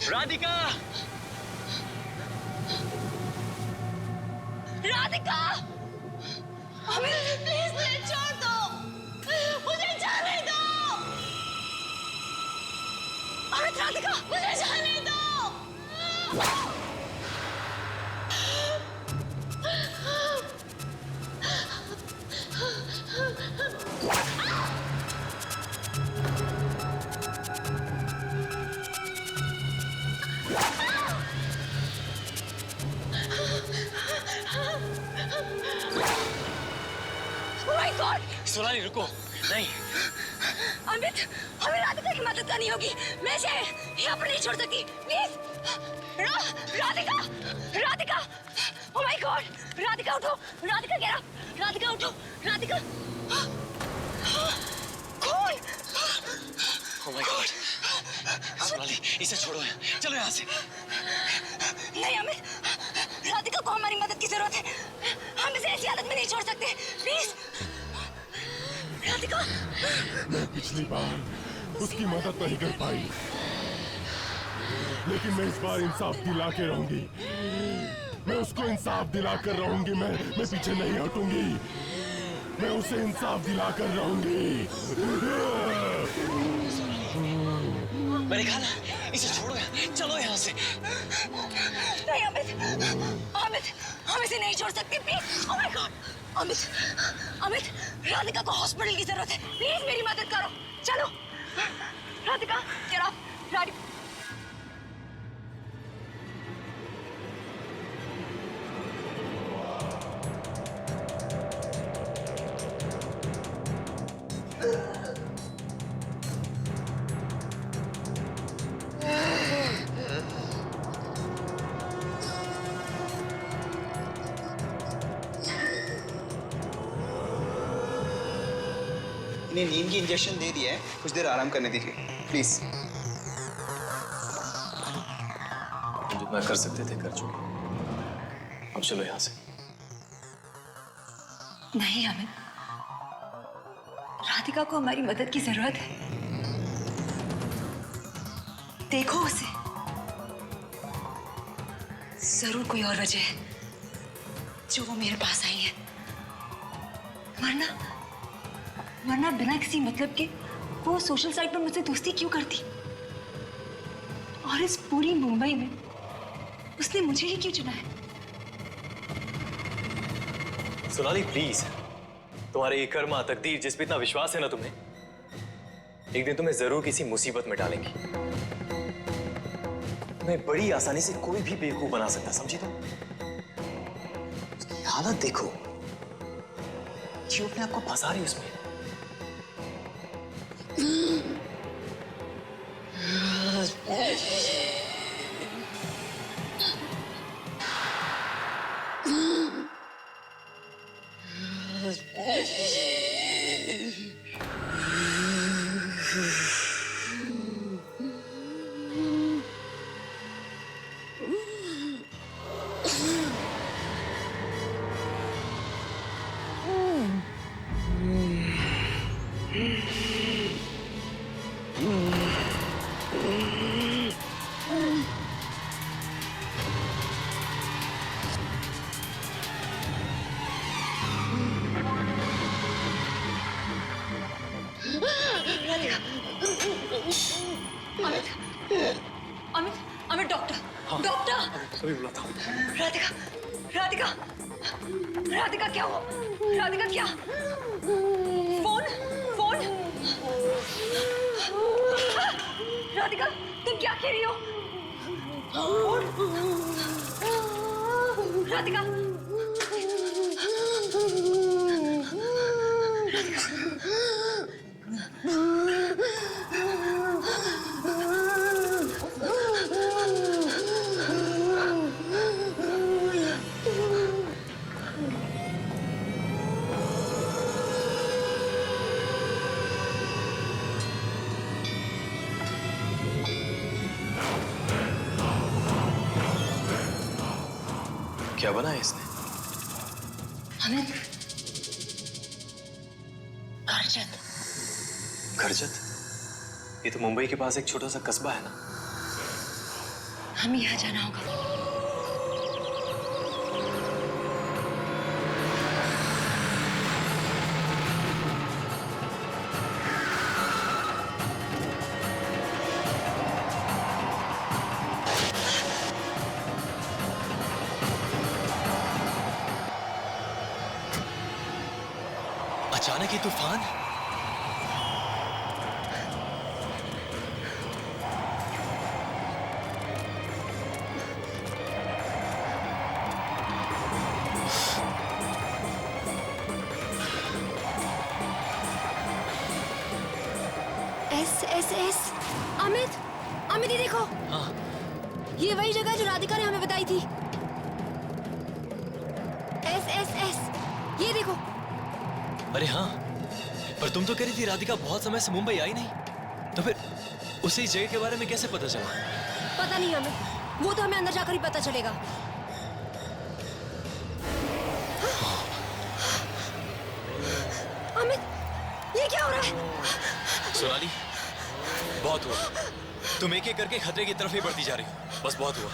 Radhika, Radhika, Amit please मुझे छोड़ दो, मुझे जाने दो। अमित, राधिका, मुझे जाने दो। Oh my God! सोनाली रुको, नहीं। अमित, हमें राधिका की मदद करनी होगी। मैं इसे यहाँ पर नहीं छोड़ सकती। Please, Radhika, Radhika, oh my God! Radhika उठो, राधिका गिरा, राधिका उठो, राधिका, कौन? Oh my God! सोनाली, इसे छोड़ो, चलो यहाँ से। नहीं अमित, राधिका को हमारी मदद की जरूरत है। हम इसे ऐसी हालत में नहीं छोड़ सकते। प्लीज, राधिका। मैं पिछली बार उसकी मदद नहीं कर पाई, लेकिन मैं इस बार इंसाफ दिला के रहूंगी। मैं उसको इंसाफ दिला कर रहूंगी। मैं पीछे नहीं हटूंगी। मैं उसे इंसाफ दिला कर रहूंगी। मैंने कहा ना, इसे छोड़ो, चलो यहाँ से। नहीं अमित, अमित, हम इसे नहीं छोड़ सकते। Please, oh my God! Amit, Amit, Radhika को हॉस्पिटल की जरूरत है। प्लीज मेरी मदद करो, चलो। राधिका, जरा, राधिका। इन्हें नींद की इंजेक्शन दे दिया है, कुछ देर आराम करने दीजिए प्लीज। जितना कर सकते थे कर चुके, अब चलो यहाँ से। नहीं अमित, राधिका को हमारी मदद की जरूरत है। देखो उसे, जरूर कोई और वजह है जो वो मेरे पास आई है। वरना बिना किसी मतलब के वो सोशल साइट पर मुझसे दोस्ती क्यों करती? और इस पूरी मुंबई में उसने मुझे ही क्यों चुना है? सोनाली प्लीज, तुम्हारे ये कर्मा तकदीर जिस पे इतना विश्वास है ना तुम्हें, एक दिन तुम्हें जरूर किसी मुसीबत में डालेंगी। तुम्हें बड़ी आसानी से कोई भी बेवकूफ बना सकता, समझी तुम? उसकी हालत देखो, क्यों अपने आप को फंसा रही उसमें। Amit, Amit, Amit, doctor, doctor. अभी बुलाता हूँ। राधिका, राधिका, राधिका क्या हुआ? राधिका क्या? Phone, phone. राधिका, तुम क्या कह रही हो? राधिका, क्या बनाया इसने? अमित, करजत। करजत? ये तो मुंबई के पास एक छोटा सा कस्बा है ना। हमें यहाँ जाना होगा। अचानक ये तूफान। एस अमित, अमित ये देखो। हाँ। ये वही जगह है जो राधिका ने हमें बताई थी। एस ये देखो। अरे हाँ, पर तुम तो कह रही थी राधिका बहुत समय से मुंबई आई नहीं, तो फिर उसे इस जगह के बारे में कैसे पता चला? पता नहीं अमित, वो तो हमें अंदर जाकर ही पता चलेगा। अमित, ये क्या हो रहा है? सोनाली, बहुत हुआ। तुम एक एक करके खतरे की तरफ ही बढ़ती जा रही हो। बस बहुत हुआ,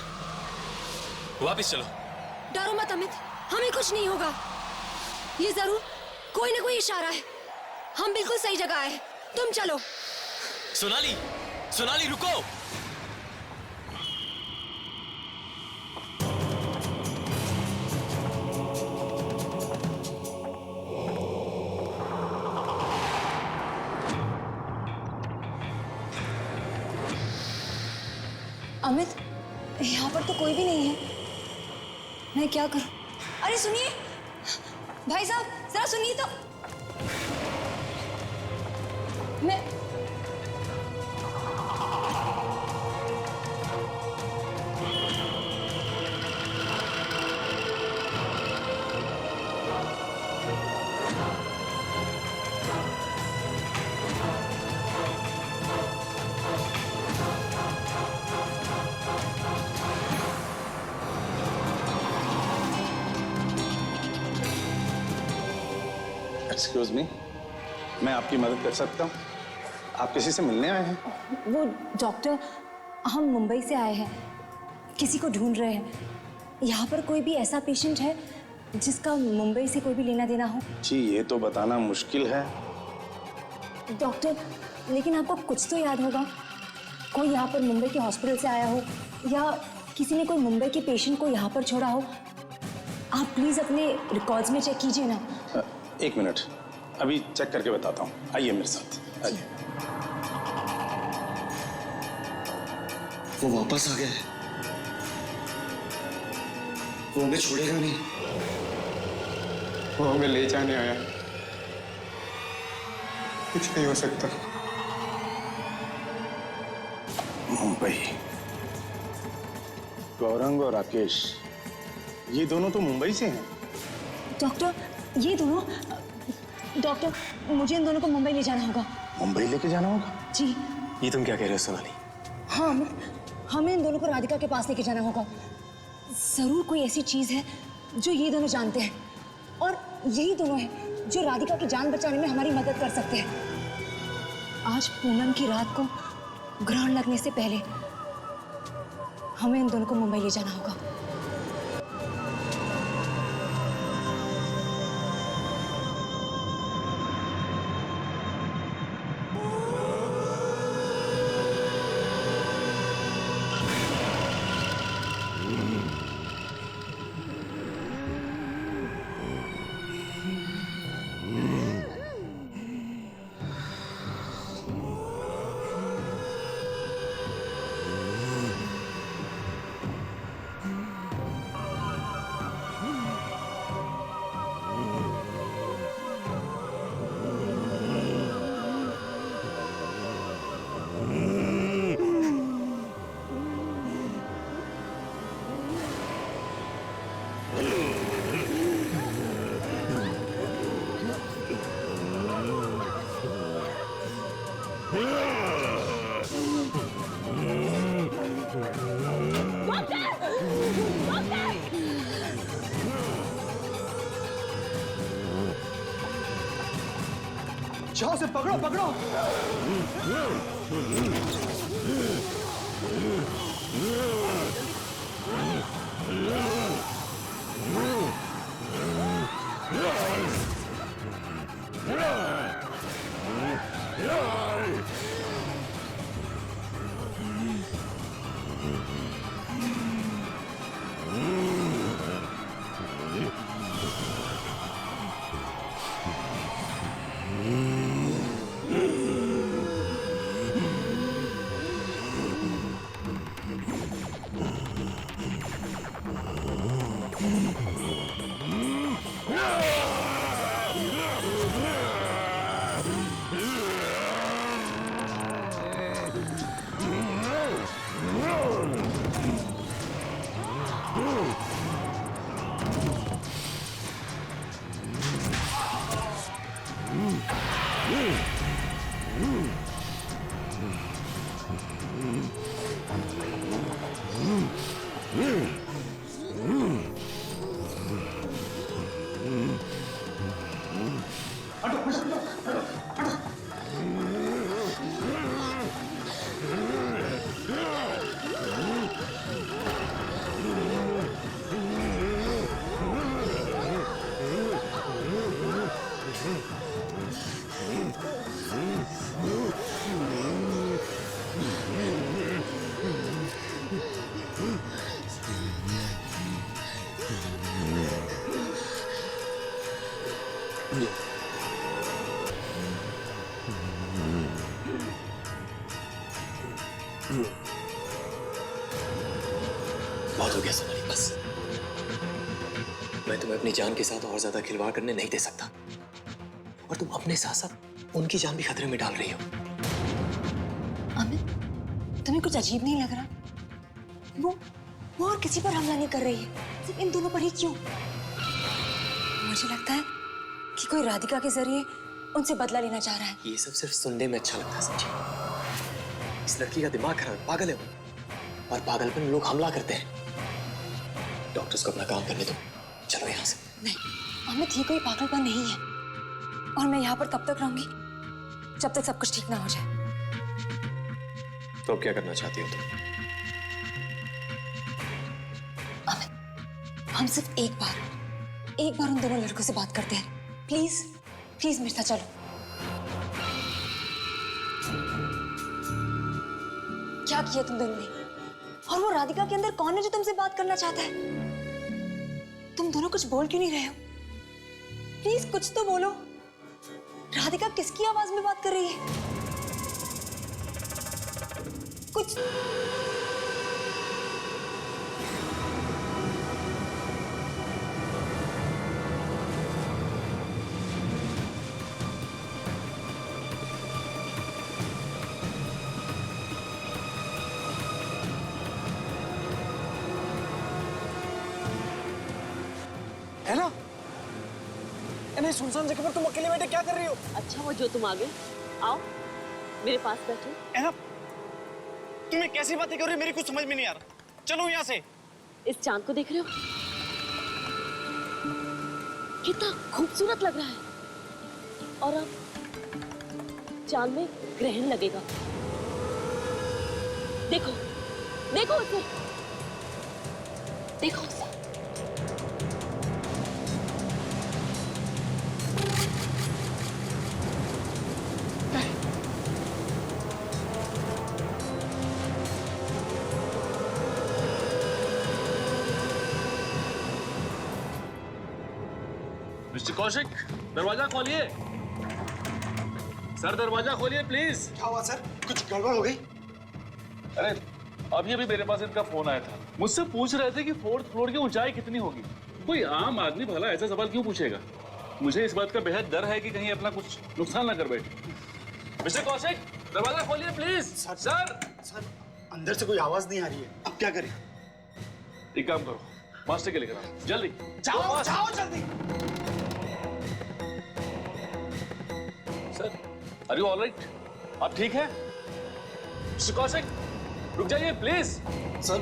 वापस चलो। डरो मत अमित, हमें कुछ नहीं होगा। ये जरूर कोई ना कोई इशारा है। हम बिल्कुल सही जगह आए। तुम चलो। सोनाली, सोनाली रुको। अमित, यहाँ पर तो कोई भी नहीं है। मैं क्या करूं? अरे सुनिए भाई साहब, जरा सुनिए तो। मैं एक्सक्यूज मी, मैं आपकी मदद कर सकता हूँ? आप किसी से मिलने आए हैं? वो डॉक्टर, हम मुंबई से आए हैं, किसी को ढूंढ रहे हैं। यहाँ पर कोई भी ऐसा पेशेंट है जिसका मुंबई से कोई भी लेना देना हो? जी ये तो बताना मुश्किल है। डॉक्टर, लेकिन आपको कुछ तो याद होगा। कोई यहाँ पर मुंबई के हॉस्पिटल से आया हो या किसी ने कोई मुंबई के पेशेंट को यहाँ पर छोड़ा हो। आप प्लीज अपने रिकॉर्ड्स में चेक कीजिए ना। एक मिनट, अभी चेक करके बताता हूँ। आइए मेरे साथ, आइए। वो वापस आ गया है। वो हमें छोड़ेगा नहीं। वो हमें ले जाने आया। कुछ नहीं हो सकता। मुंबई, गौरंग और राकेश, ये दोनों तो मुंबई से हैं। डॉक्टर, ये दोनों, डॉक्टर मुझे इन दोनों को मुंबई ले जाना होगा। मुंबई लेके जाना होगा? जी ये तुम क्या कह रहे हो सोनाली? हाँ अमित, हमें इन दोनों को राधिका के पास लेके जाना होगा। जरूर कोई ऐसी चीज है जो ये दोनों जानते हैं, और यही दोनों हैं जो राधिका की जान बचाने में हमारी मदद कर सकते हैं। आज पूनम की रात को ग्रहण लगने से पहले हमें इन दोनों को मुंबई ले जाना होगा। जाओ से पकड़ो पकड़ो। बहुत हो गया सोनाली, बस। मैं तुम्हें अपनी जान के साथ और ज्यादा खिलवाड़ करने नहीं दे सकता, और तुम अपने साथ साथ उनकी जान भी खतरे में डाल रही हो। अमित, तुम्हें कुछ अजीब नहीं लग रहा? वो और किसी पर हमला नहीं कर रही है, सिर्फ इन दोनों पर ही क्यों? मुझे लगता है कि कोई राधिका के जरिए उनसे बदला लेना चाह रहा है। ये सब सिर्फ सुनने में अच्छा लगता है, समझी? इस लड़की का दिमाग खराब है, पागल है वो, और पागलपन लोग हमला करते हैं। डॉक्टर्स को अपना काम करने दो, चलो यहाँ से। नहीं अमित, ये कोई पागलपन नहीं है, और मैं यहाँ पर तब तक रहूंगी जब तक सब कुछ ठीक ना हो जाए। तो अब क्या करना चाहती हो तुम? अमित, हम सिर्फ एक बार उन दोनों लड़कों से बात करते हैं। प्लीज प्लीज मेरे साथ चलो। क्या किया तुम दोनों ने? और वो राधिका के अंदर कौन है जो तुमसे बात करना चाहता है? तुम दोनों कुछ बोल क्यों नहीं रहे हो? प्लीज कुछ तो बोलो। राधिका किसकी आवाज में बात कर रही है? कुछ है ना? इन्हें सुनसान जगह पर तुम अकेले बैठे क्या कर रही हो? अच्छा वो जो तुम आ गए, आओ मेरे पास बैठो। ऐना, तुम्हें कैसी बातें कर रही हो? मेरी कुछ समझ में नहीं आ रहा। चलो यहाँ से। इस चांद को देख रहे हो? कितना खूबसूरत लग रहा है। और अब चांद में ग्रहण लगेगा। देखो देखो उसे, देखो उसे। मिस्टर कौशिक, दरवाजा खोलिए। सर दरवाजा खोलिए प्लीज। क्या हुआ सर? कुछ गड़बड़ हो गई? अरे अभी अभी मेरे पास इनका फोन आया था, मुझसे पूछ रहे थे कि 4th फ्लोर की ऊंचाई कितनी होगी। कोई आम आदमी भला ऐसा सवाल क्यों पूछेगा? मुझे इस बात का बेहद डर है कि कहीं अपना कुछ नुकसान ना कर बैठे। मिस्टर कौशिक, दरवाजा खोलिए प्लीज। सर अंदर से कोई आवाज नहीं आ रही है, अब क्या करें? एक काम करो, मास्टर के लेकर आओ जल्दी। जाओ जाओ जल्दी। Sir are you alright? आप ठीक हैं? मिस्टर कौशिक रुक जाइए प्लीज। सर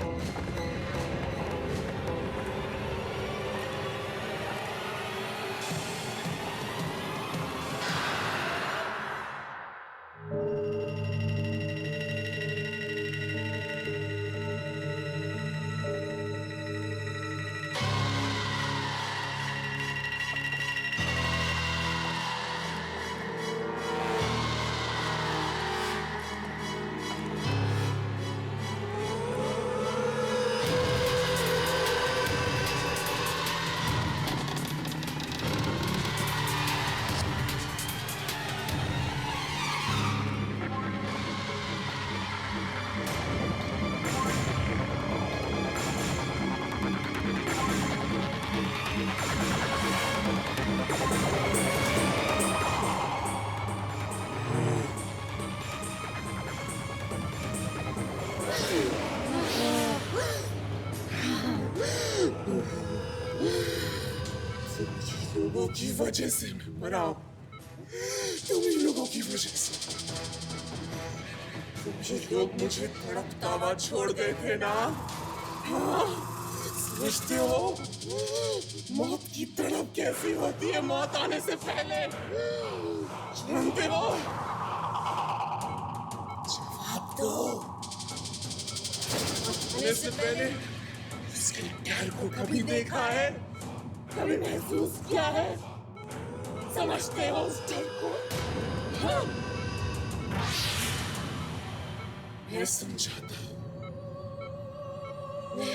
लोगों की वजह से मैं मरा हूं। तुम ही लोगों की वजह से। तुम ही लोग मुझे तड़पता हुआ छोड़ गए थे ना? हाँ? समझते हो मौत की तड़प कैसी होती है मौत आने से पहले? जानते हो? जवाब दो। आने से पहले उसके डर को कभी देखा है? कभी महसूस किया है? समझते हो उस डर को? हाँ? मैं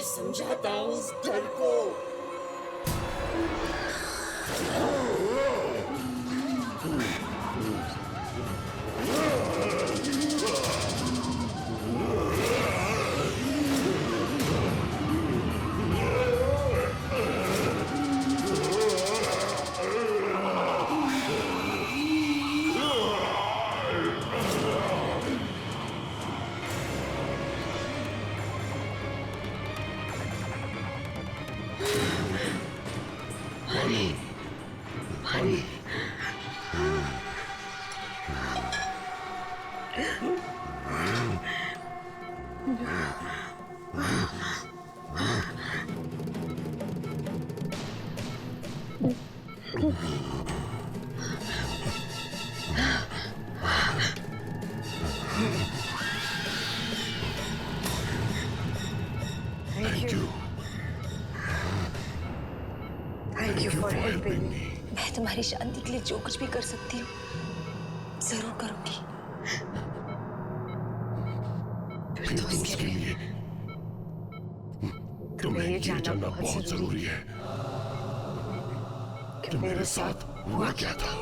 समझाता हूँ उस डर को। Thank you for helping me. मैं तुम्हारी शांति के लिए जो कुछ भी कर सकती हूँ जरूर करूंगी। दोस्त के लिए तुम्हें ये जानना बहुत जरूरी है कि मेरे साथ हुआ क्या था।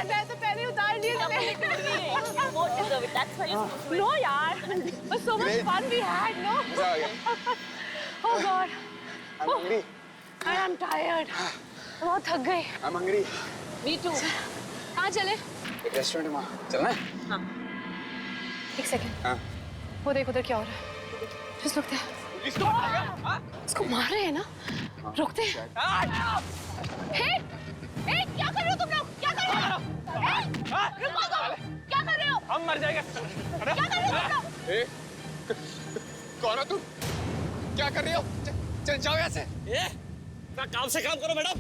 मैं तो पहले उतार ली नो यार but so much fun we had no oh god I am tired बहुत थक गई I'm hungry. me too कहाँ चले एक रेस्टोरेंट में चलना है? हाँ एक सेकंड हाँ। वो देखो उधर क्या हो रहा है just रुकते हैं इसको मार रहे हैं ना रुकते हैं हे क्या कर रहे हो तुम लोग क्या कर रहे हो रुको तुम क्या कर रहे हो हम मर जाएंगे क्या कर रहे हो तुम लोग कौन हो तुम? क्या कर रही हो? चल जाओ यहाँ से। काम से काम करो मैडम।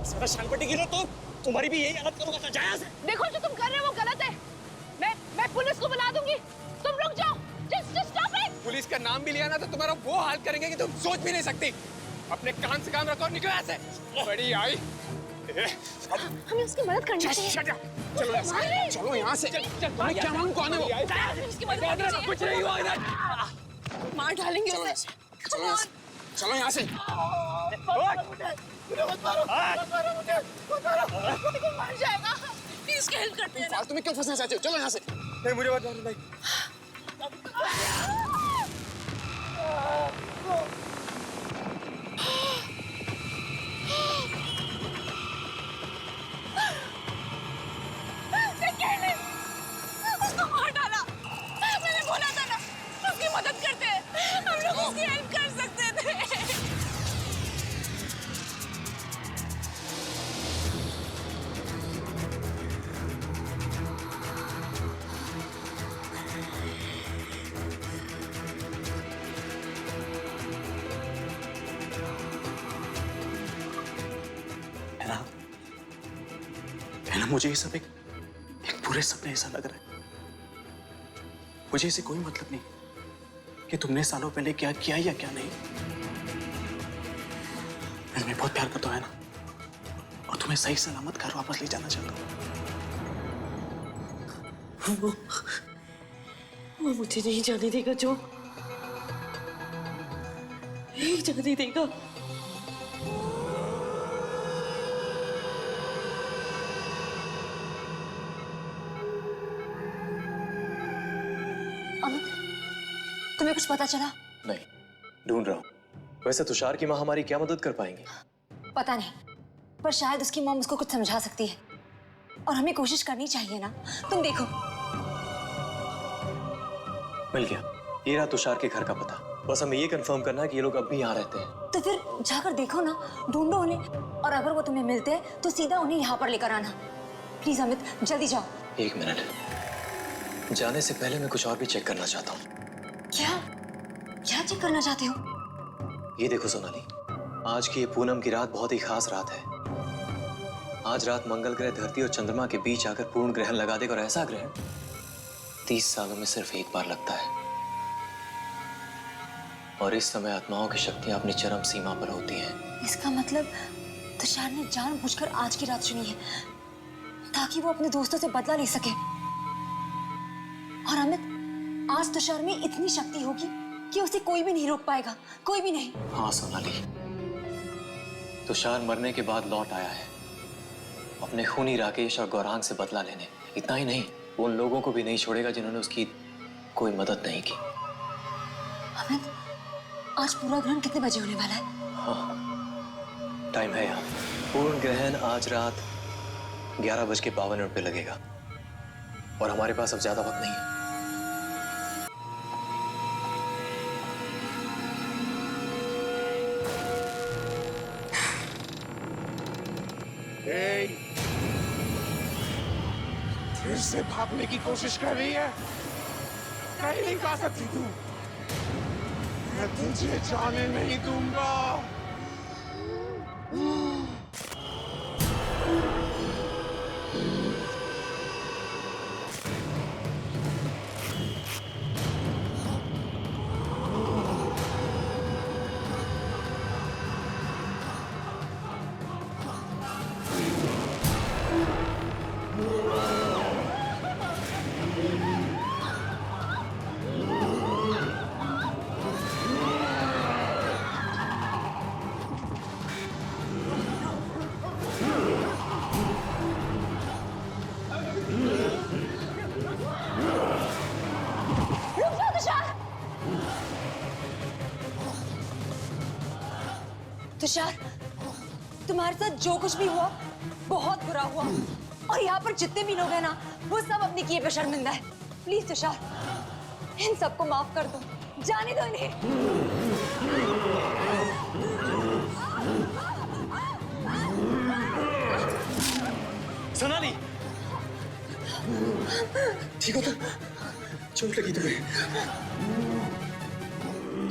इसमें शानपट्टी गिरो तो तुम्हारी भी यही हालत करूंगा। जाया से देखो जो तुम कर रहे हो वो गलत है मैं पुलिस को बुला दूंगी तुम रुक जाओ just stop it पुलिस का नाम भी लिया ना तो तुम्हारा वो हाल करेंगे कि तुम सोच भी नहीं सकती। अपने काम से काम रखो और निकलो यहाँ से। बड़ी आई हमें उसकी मदद करनी चाहिए चलो यहाँ से। तुम्हें क्या मालूम कौन है वो? उसकी मदद करनी चाहिए कुछ नहीं हुआ इधर। मार डालेंगे उसे चलो यहाँ से। मर जाएगा प्लीज उसकी हेल्प करते हैं फालतू में क्यों फंसना चाहते हो? चलो यहाँ से। नहीं मुझे मत मारो भाई। उसको मार डाला मैंने बोला था ना उसकी मदद करते हैं हम लोग उसकी हेल्प कर सकते थे है ना मुझे ये सब एक पूरे सपने ऐसा लग रहा है। मुझे इसे कोई मतलब नहीं कि तुमने सालों पहले क्या किया या क्या नहीं। मैं तुम्हें बहुत प्यार करता हूं ना और तुम्हें सही सलामत घर वापस ले जाना चाहता हूं। वो मुझे नहीं जाने देगा जो नहीं जाने देगा तुम्हें कुछ पता चला? नहीं, ढूंढ रहा हूं। वैसे तुषार की माँ हमारी क्या मदद कर पाएंगे? पता नहीं, पर शायद उसकी मॉम उसको कुछ समझा सकती है और हमें कोशिश करनी चाहिए ना। तुम देखो मिल गया। ये रहा तुषार के घर का पता। बस हमें ये कंफर्म करना है कि ये लोग अब भी यहाँ रहते हैं। तो फिर जाकर देखो ना, ढूंढो उन्हें, और अगर वो तुम्हें मिलते हैं तो सीधा उन्हें यहाँ पर लेकर आना। प्लीज अमित, जल्दी जाओ। 1 मिनट, जाने से पहले मैं कुछ और भी चेक करना चाहता हूँ। क्या क्या चेक करना चाहते हो? ये देखो सोनाली, आज की ये पूनम की रात बहुत ही खास रात है। आज रात मंगल ग्रह धरती और चंद्रमा के बीच आकर पूर्ण ग्रहण लगा देगा, और ऐसा ग्रहण 30 सालों में सिर्फ एक बार लगता है। और इस समय आत्माओं की शक्तियां अपनी चरम सीमा पर होती हैं। इसका मतलब तुषार ने जानबूझकर आज की रात चुनी है ताकि वो अपने दोस्तों से बदला ले सके। और अमित, आज तुषार में इतनी शक्ति होगी कि उसे कोई भी नहीं रोक पाएगा, कोई भी नहीं। हाँ सोनाली, तुषार मरने के बाद लौट आया है अपने खूनी राकेश और गौरांग से बदला लेने। इतना ही नहीं, वो उन लोगों को भी नहीं छोड़ेगा जिन्होंने उसकी कोई मदद नहीं की। अमित, आज पूरा ग्रहण कितने बजे होने वाला है? हाँ, टाइम है यहाँ। पूर्ण ग्रहण आज रात 11:52 पे लगेगा, और हमारे पास अब ज्यादा वक्त नहीं है। फिर से भागने की कोशिश कर रही है। कहीं नहीं जा सकती तू। मैं तुझे जाने नहीं दूंगा। तुषार, तुम्हारे साथ जो कुछ भी हुआ बहुत बुरा हुआ, और यहाँ पर जितने भी लोग हैं ना, वो सब अपने किए पे शर्मिंदा है। प्लीज तुषार, इन सबको माफ कर दो, जाने दो इन्हें। सोनाली, ठीक हो तुम? चोट लगी तुम्हें?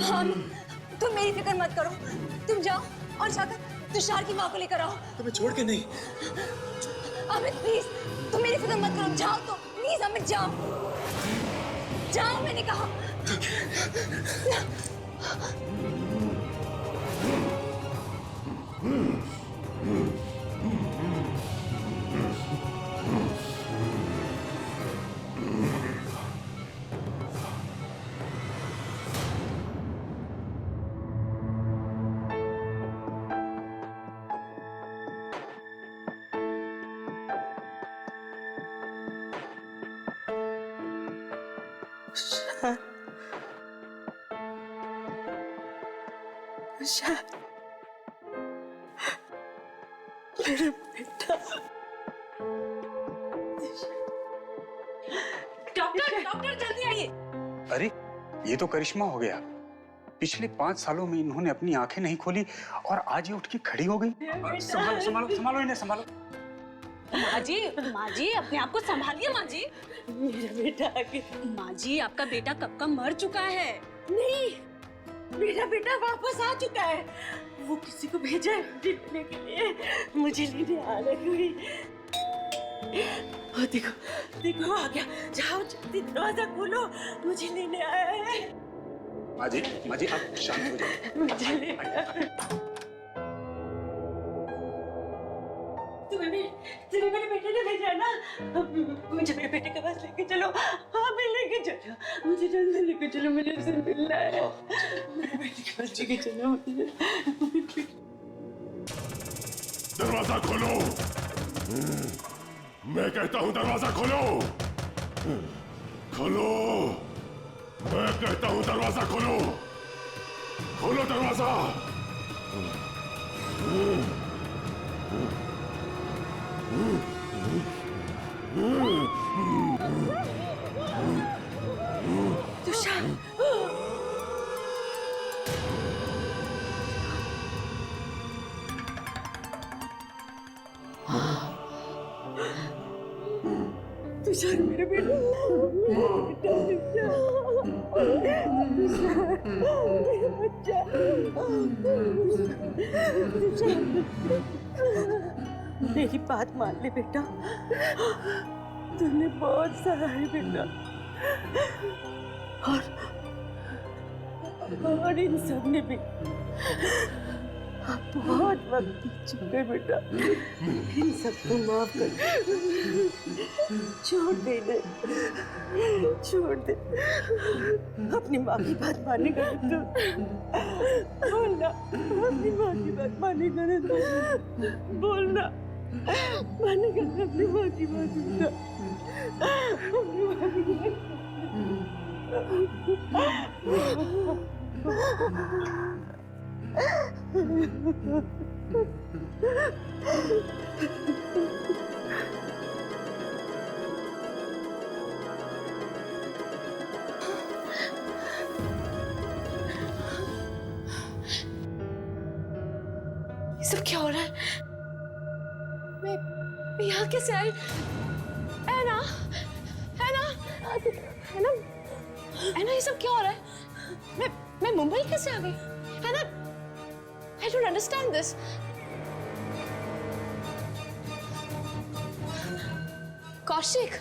हाँ, तुम मेरी फिक्र मत करो। तुम जाओ और जाकर तुषार की माँ को लेकर आओ। तुम्हें छोड़ के नहीं। अमित प्लीज, तुम मेरी फिक्र मत करो, जाओ तो प्लीज। अमित जाओ, जाओ मैंने कहा। मेरा बेटा। डॉक्टर, डॉक्टर जल्दी आइए। अरे ये तो करिश्मा हो गया। पिछले 5 सालों में इन्होंने अपनी आंखें नहीं खोली और आज ये उठ के खड़ी हो गई। संभालो संभालो संभालो इन्हें, संभालो। माँ जी अपने आप को संभालिए माँ जी। मेरा बेटा आगे। माँ जी, आपका बेटा कब का मर चुका है। नहीं, मेरा बेटा वापस आ चुका है। वो किसी को भेजा है लेने के लिए, मुझे लेने आ रही हुई। ओ देखो देखो आ गया। जाओ जल्दी दरवाजा खोलो, मुझे लेने आया है। माँ जी आप शांत हो जाओ। मुझे ले तुम्हें मेरे बेटे ने भेजा है ना। मुझे मेरे बेटे के पास लेके चलो। हाँ मैं लेके चलो, मुझे जल्दी लेके चलो, मुझे उससे मिलना है। मेरे बेटे के पास लेके चलो मुझे। दरवाजा खोलो, मैं कहता हूँ दरवाजा खोलो। खोलो, मैं कहता हूँ दरवाजा खोलो। खोलो दरवाजा। तुषार तुषार मेरे बेटा, मेरी बात मान ले बेटा, तूने बहुत सहा है बेटा, और इन सब ने भी आप बहुत वक्त बीत चुके बेटा, इन सबको माफ कर, छोड़ दे, छोड़ दे, अपनी माँ की बात मानेगा तू, बोलना, अपनी माँ की बात मानेगा ना तू, बोलना, मानेगा अपनी माँ की बात, अपनी माँ की बात। ये सब क्या हो रहा है? मैं यहाँ कैसे आई? ऐना, ऐना, ऐना, ऐना, ये सब क्या हो रहा है? मैं मुंबई कैसे आ गई? ऐना, I don't understand this. Kaushik,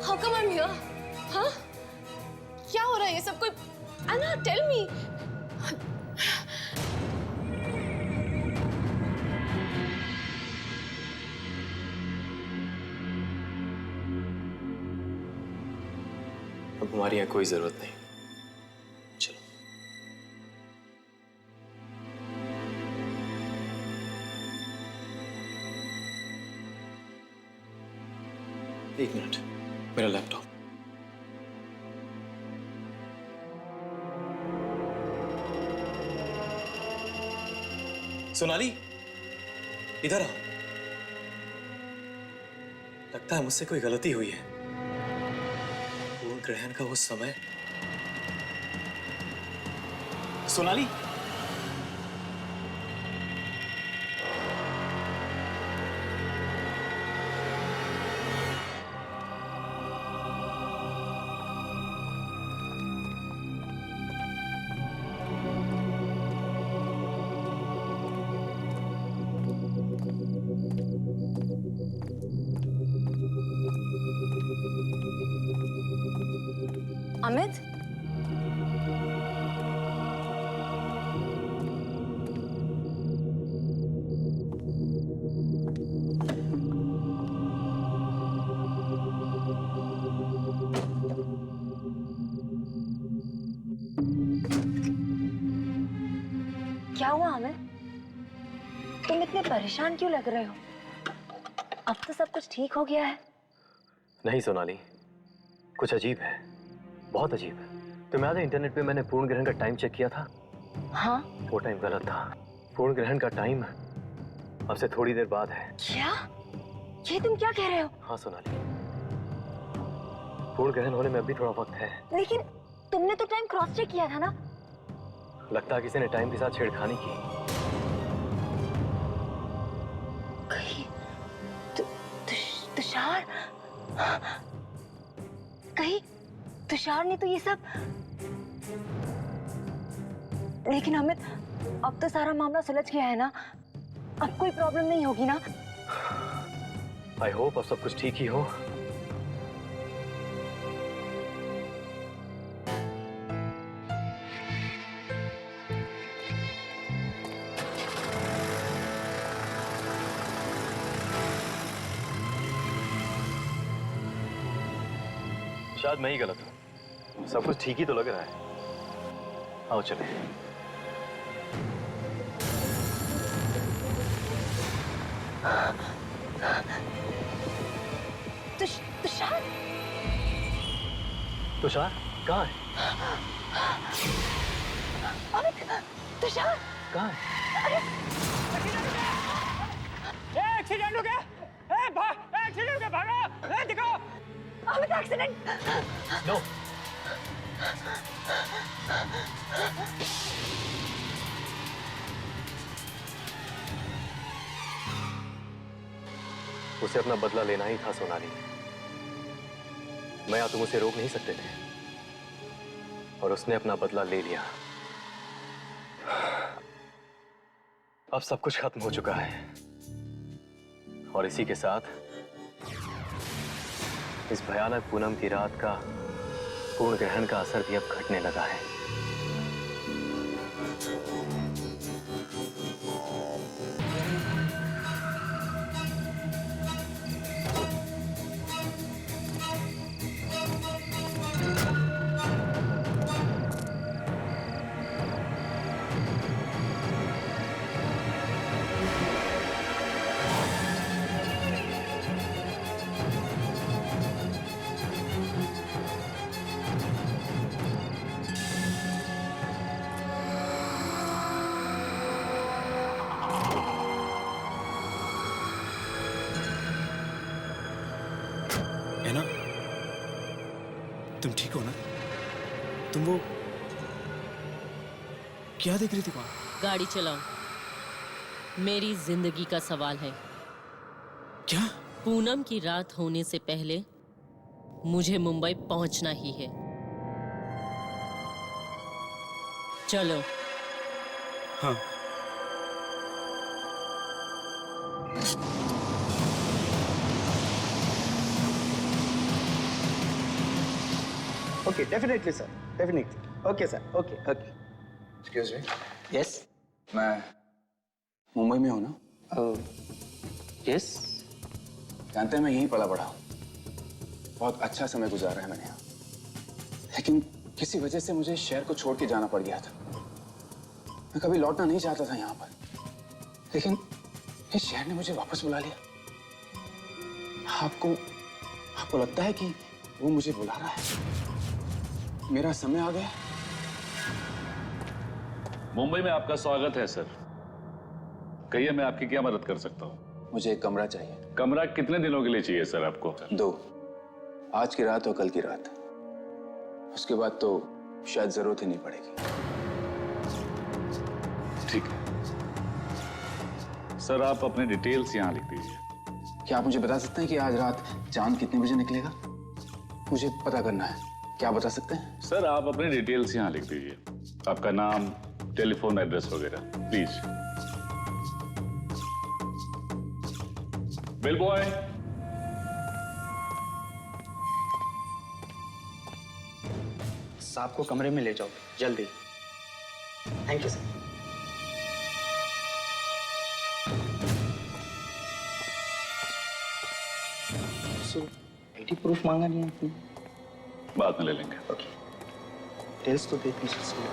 how come I'm here? हाँ? क्या हो रहा है ये सब? कोई, Anna, tell me. अब हमारी यहाँ कोई जरूरत नहीं। चलो। एक मिनट, मेरा लैपटॉप। सोनाली, इधर आओ। लगता है मुझसे कोई गलती हुई है। पूर्ण ग्रहण का वो समय। सोनाली, अमित, क्या हुआ अमित? तुम इतने परेशान क्यों लग रहे हो? अब तो सब कुछ ठीक हो गया है। नहीं सोनाली, कुछ अजीब है, बहुत अजीब है। तुम्हें याद है इंटरनेट पे मैंने पूर्ण ग्रहण का टाइम चेक किया था? हाँ? वो टाइम गलत था। पूर्ण ग्रहण का टाइम अब से थोड़ी देर बाद है। क्या? ये तुम क्या कह रहे हो? हाँ सोनाली, पूर्ण ग्रहण होने में अभी थोड़ा वक्त है। लेकिन तुमने तो टाइम क्रॉस चेक किया था ना? लगता है किसी ने टाइम के साथ छेड़खानी की। कहीं तुषार, कहीं तुषार ने तो ये सब। लेकिन अमित, अब तो सारा मामला सुलझ गया है ना? अब कोई प्रॉब्लम नहीं होगी ना? आई होप अब सब कुछ ठीक ही हो। शायद मैं ही गलत हूँ। सब कुछ ठीक ही तो लग रहा है। आओ चले। तुषार? तुषार कहाँ है? अमित, तुषार कहाँ है? एक्सीडेंट हो गया! एक्सीडेंट हो गया! भागो! दिखाओ! अमित, एक्सीडेंट! नो। उसे अपना बदला लेना ही था सोनाली। मैं या तुम उसे रोक नहीं सकते थे, और उसने अपना बदला ले लिया। अब सब कुछ खत्म हो चुका है, और इसी के साथ इस भयानक पूनम की रात का पूर्ण ग्रहण का असर भी अब घटने लगा है। है ना? तुम ठीक हो ना? तुम वो क्या देख रही थी वहां? गाड़ी चलाओ, मेरी जिंदगी का सवाल है। क्या? पूनम की रात होने से पहले मुझे मुंबई पहुंचना ही है। चलो। हाँ। Okay, definitely, sir. Definitely. Okay, sir. Okay, okay. Excuse me, Yes. मैं मुंबई में हूँ ना? Oh, yes. जानते हैं मैं यहीं पला बढ़ा हूँ। बहुत अच्छा समय गुजारा है मैंने यहाँ, लेकिन किसी वजह से मुझे शहर को छोड़ के जाना पड़ गया था। मैं कभी लौटना नहीं चाहता था यहाँ पर, लेकिन इस शहर ने मुझे वापस बुला लिया। आपको लगता है कि वो मुझे बुला रहा है? मेरा समय आ गया। मुंबई में आपका स्वागत है सर। कहिए मैं आपकी क्या मदद कर सकता हूँ? मुझे एक कमरा चाहिए। कमरा कितने दिनों के लिए चाहिए सर आपको? 2, आज की रात और कल की रात। उसके बाद तो शायद जरूरत ही नहीं पड़ेगी। ठीक है सर, आप अपने डिटेल्स यहाँ लिख दीजिए। क्या आप मुझे बता सकते हैं कि आज रात चांद कितने बजे निकलेगा? मुझे पता करना है। क्या बता सकते हैं? सर आप अपनी डिटेल्स यहाँ लिख दीजिए, आपका नाम, टेलीफोन एड्रेस वगैरह, प्लीज। Bill boy. साहब को कमरे में ले जाओ जल्दी। Thank you sir. ID proof मांगा नहीं आपने? बाद में ले लेंगे। ओके, डिटेल्स तो देख लीजिए।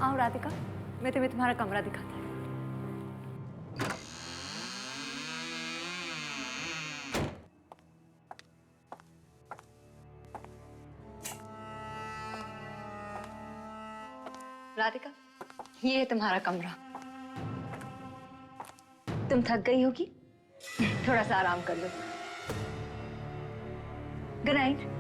आओ राधिका, मैं तुम्हें तुम्हारा कमरा दिखाती हूँ। राधिका, ये है तुम्हारा कमरा। तुम थक गई होगी, थोड़ा सा आराम कर लो। Good night.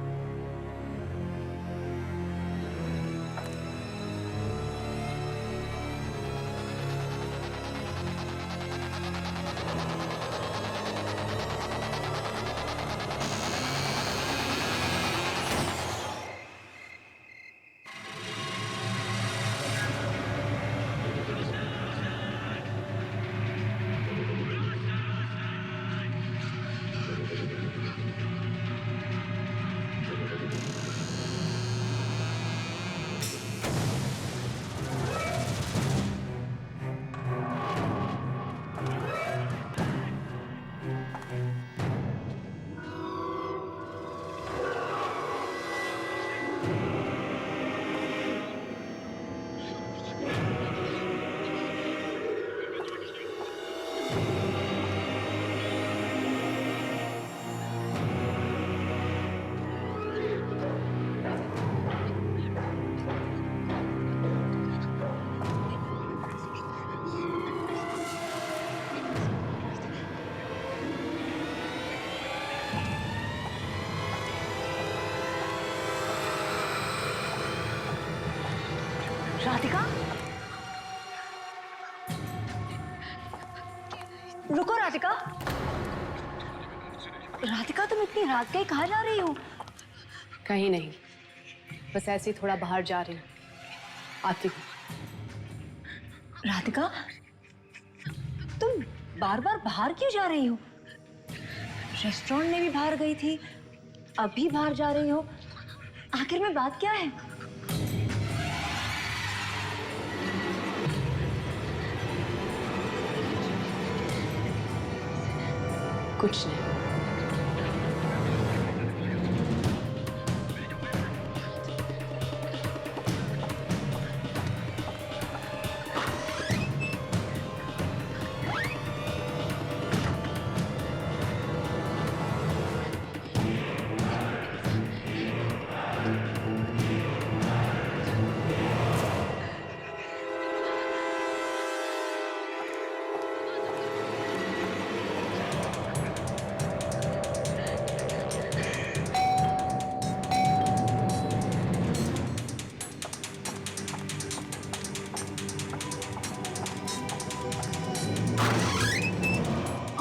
राधिका? राधिका तुम इतनी रात के कहाँ जा रही हो? कहीं नहीं, बस ऐसे ही थोड़ा बाहर जा रही हूँ, आती हूँ। राधिका, तुम बार बार बाहर क्यों जा रही हो? रेस्टोरेंट में भी बाहर गई थी, अभी बाहर जा रही हो, आखिर में बात क्या है? कुछ नहीं।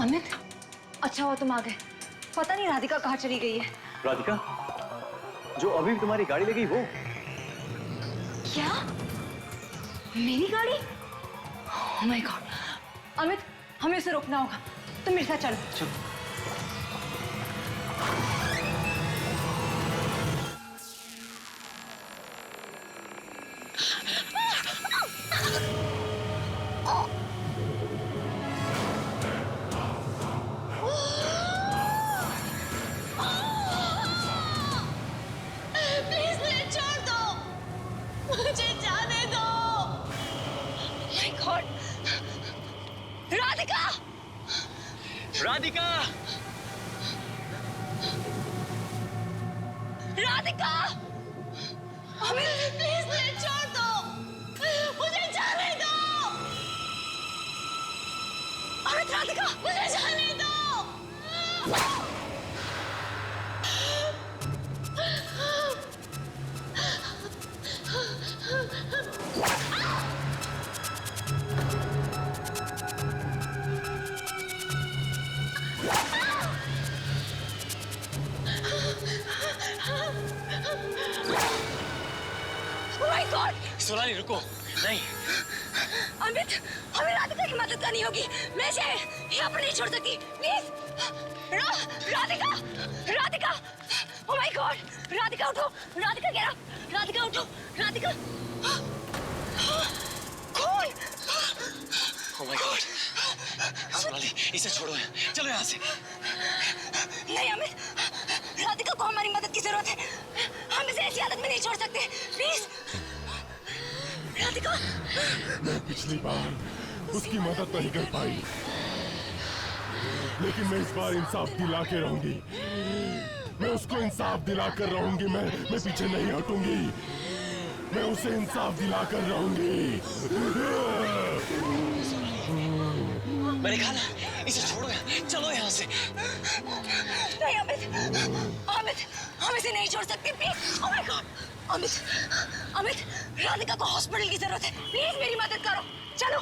अमित, अच्छा हुआ तुम आ गए। पता नहीं राधिका कहाँ चली गई है। राधिका, जो अभी तुम्हारी गाड़ी लगी वो? क्या? मेरी गाड़ी? Oh my God. अमित, हमें उसे रोकना होगा। तुम मेरे साथ चलो। चलो। प्लीज मुझे छोड़ दो, मुझे जाने दो। My God, Radhika! Radhika! Radhika! Amit, please मुझे छोड़ दो, मुझे जाने दो। अमित, राधिका, मुझे जाने दो। My God! सोनाली रुको, नहीं। अमित, हमें राधिका की मदद करनी होगी। मैं इसे यहाँ पर नहीं छोड़ सकती। Please, Radhika! Radhika! Oh my God! Radhika उठो! Radhika get up! राधिका उठो! राधिका! कौन? Oh my God! सोनाली, इसे छोड़ो, चलो यहाँ से। नहीं अमित, राधिका को हमारी मदद की जरूरत है। हम इसे ऐसी हालत में नहीं छोड़ सकते। प्लीज, राधिका! मैं पिछली बार उसकी मदद नहीं कर पाई, लेकिन मैं इस बार इंसाफ दिला के रहूंगी। मैं उसको इंसाफ दिला कर रहूंगी। मैं पीछे नहीं हटूंगी। मैं उसे इंसाफ दिला कर रहूंगी। मैंने कहा ना, इसे छोड़ो, चलो यहाँ से। नहीं अमित, अमित, हम इसे नहीं छोड़ सकते। Please, oh my God! Amit, Amit, Radhika को हॉस्पिटल की जरूरत है। प्लीज मेरी मदद करो। चलो।